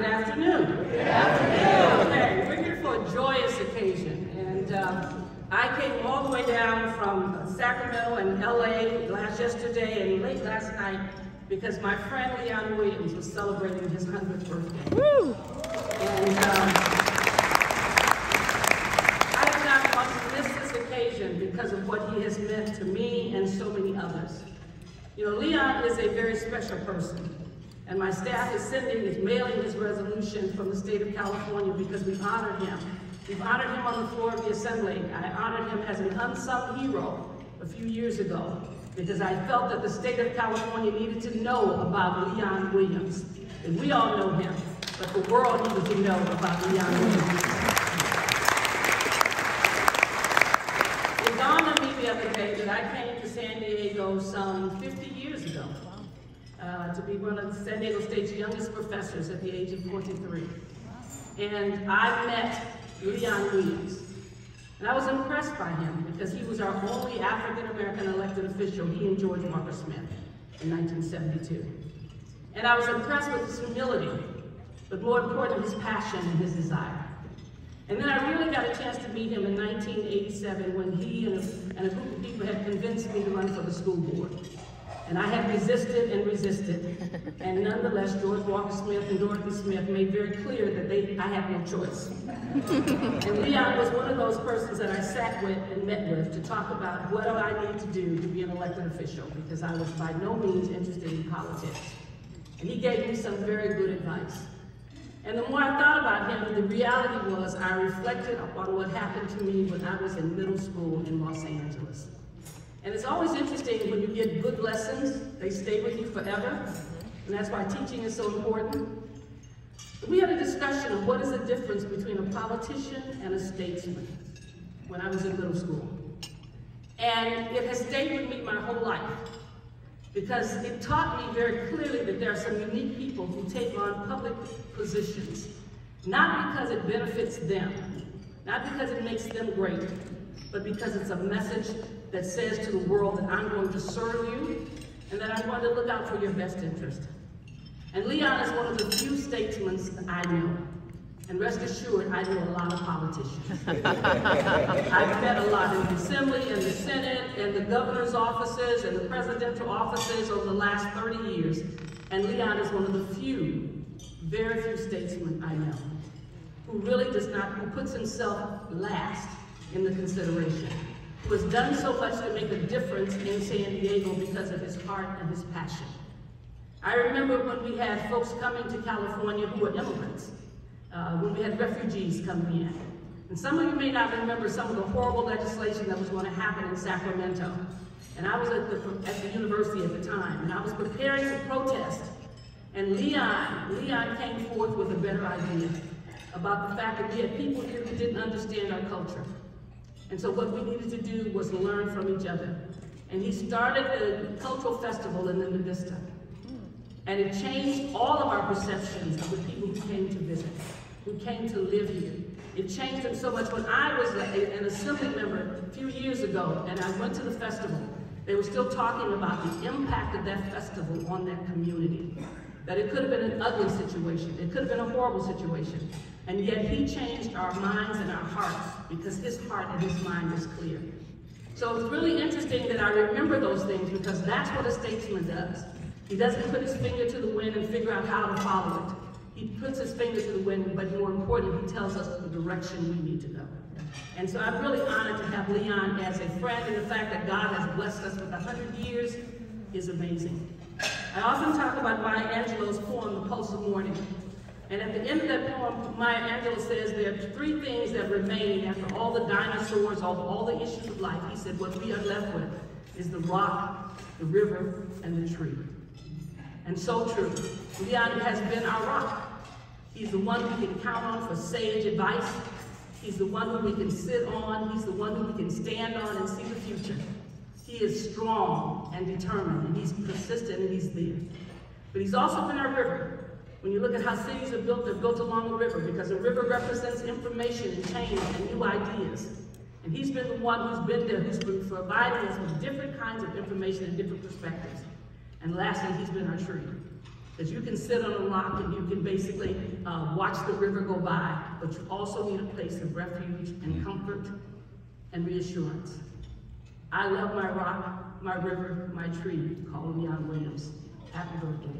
afternoon. Good afternoon. Okay, we're here for a joyous occasion, and I came all the way down from Sacramento and LA yesterday and late last night because my friend Leon Williams was celebrating his 100th birthday. Woo! And I did not want to miss this occasion because of what he has meant to me and so many others. You know, Leon is a very special person. And my staff is mailing his resolution from the state of California because we honored him. We've honored him on the floor of the assembly. I honored him as an unsung hero a few years ago because I felt that the state of California needed to know about Leon Williams. And we all know him, but the world needed to know about Leon Williams. It dawned on me the other day that I came to San Diego some 50 years ago. To be one of San Diego State's youngest professors at the age of 43. And I met Leon Williams. And I was impressed by him because he was our only African-American elected official, he and George Walker Smith, in 1972. And I was impressed with his humility, but more important, his passion and his desire. And then I really got a chance to meet him in 1987 when he and a group of people had convinced me to run for the school board. And I had resisted and resisted, and nonetheless, George Walker Smith and Dorothy Smith made very clear that I had no choice. And Leon was one of those persons that I sat with and met with to talk about what do I need to do to be an elected official, because I was by no means interested in politics. And he gave me some very good advice. And the more I thought about him, the reality was I reflected upon what happened to me when I was in middle school in Los Angeles. And it's always interesting when you get good lessons, they stay with you forever. And that's why teaching is so important. We had a discussion of what is the difference between a politician and a statesman when I was in middle school. And it has stayed with me my whole life because it taught me very clearly that there are some unique people who take on public positions, not because it benefits them, not because it makes them great, but because it's a message that says to the world that I'm going to serve you and that I'm going to look out for your best interest. And Leon is one of the few statesmen I know. And rest assured, I know a lot of politicians. I've met a lot in the Assembly and the Senate and the governor's offices and the presidential offices over the last 30 years. And Leon is one of the few, very few statesmen I know who really who puts himself last in the consideration, who has done so much to make a difference in San Diego because of his heart and his passion. I remember when we had folks coming to California who were immigrants, when we had refugees coming in. And some of you may not remember some of the horrible legislation that was going to happen in Sacramento. And I was at the university at the time, and I was preparing to protest. And Leon came forth with a better idea about the fact that we had people here who didn't understand our culture. And so what we needed to do was learn from each other. And he started a cultural festival in the Vista. And it changed all of our perceptions of the people who came to visit, who came to live here. It changed them so much. When I was an assembly member a few years ago and I went to the festival, they were still talking about the impact of that festival on that community. That it could have been an ugly situation. It could have been a horrible situation. And yet he changed our minds and our hearts because his heart and his mind is clear. So it's really interesting that I remember those things because that's what a statesman does. He doesn't put his finger to the wind and figure out how to follow it. He puts his finger to the wind, but more importantly, he tells us the direction we need to go. And so I'm really honored to have Leon as a friend, and the fact that God has blessed us with 100 years is amazing. I often talk about Maya Angelou's poem, The Pulse of Morning. And at the end of that poem, Maya Angelou says there are three things that remain after all the dinosaurs, all the issues of life. He said, what we are left with is the rock, the river, and the tree. And so true. Leon has been our rock. He's the one we can count on for sage advice. He's the one who we can sit on. He's the one who we can stand on and see the future. He is strong and determined, and he's persistent, and he's there. But he's also been our river. When you look at how cities are built, they're built along a river, because a river represents information and change and new ideas. And he's been the one who's been there, who's been providing us with different kinds of information and different perspectives. And lastly, he's been our tree. Because you can sit on a rock and you can basically watch the river go by, but you also need a place of refuge and comfort and reassurance. I love my rock, my river, my tree, Colin Young Williams. Happy birthday.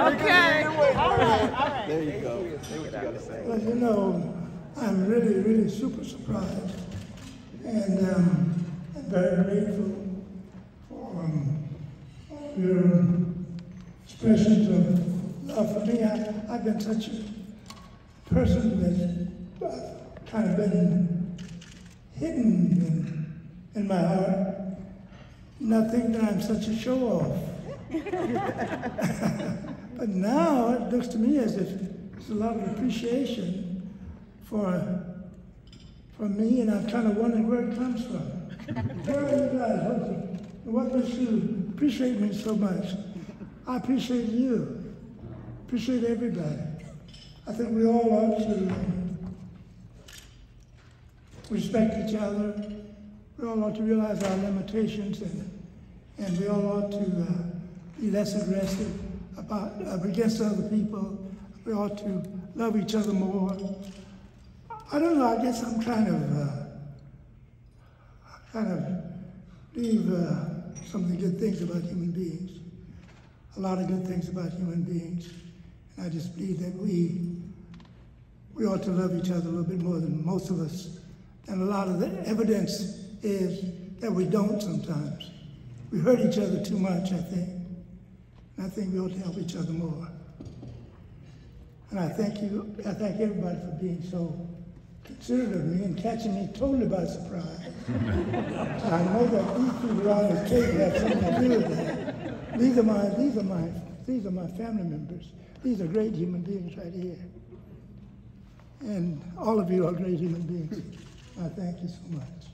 Okay. All right. There you go. Say what you got to say. Well, you know, I'm really super surprised, and I'm very grateful for your expressions of love for me. I've been such a person that's kind of been hidden in my heart, not thinking that I'm such a show-off. But now it looks to me as if there's a lot of appreciation for me, and I'm kind of wondering where it comes from. Where are you guys? What makes you appreciate me so much? I appreciate you. Appreciate everybody. I think we all ought to respect each other. We all ought to realize our limitations, and we all ought to be less aggressive against other people. We ought to love each other more. I don't know, I guess I'm kind of leave some of the good things about human beings. A lot of good things about human beings. And I just believe that we ought to love each other a little bit more than most of us. And a lot of the evidence is that we don't sometimes. We hurt each other too much, I think. And I think we ought to help each other more. And I thank everybody for being so considerate of me and catching me totally by surprise. I know that these people around the table have something to do with that. These are my family members. These are great human beings right here. And all of you are great human beings. I thank you so much.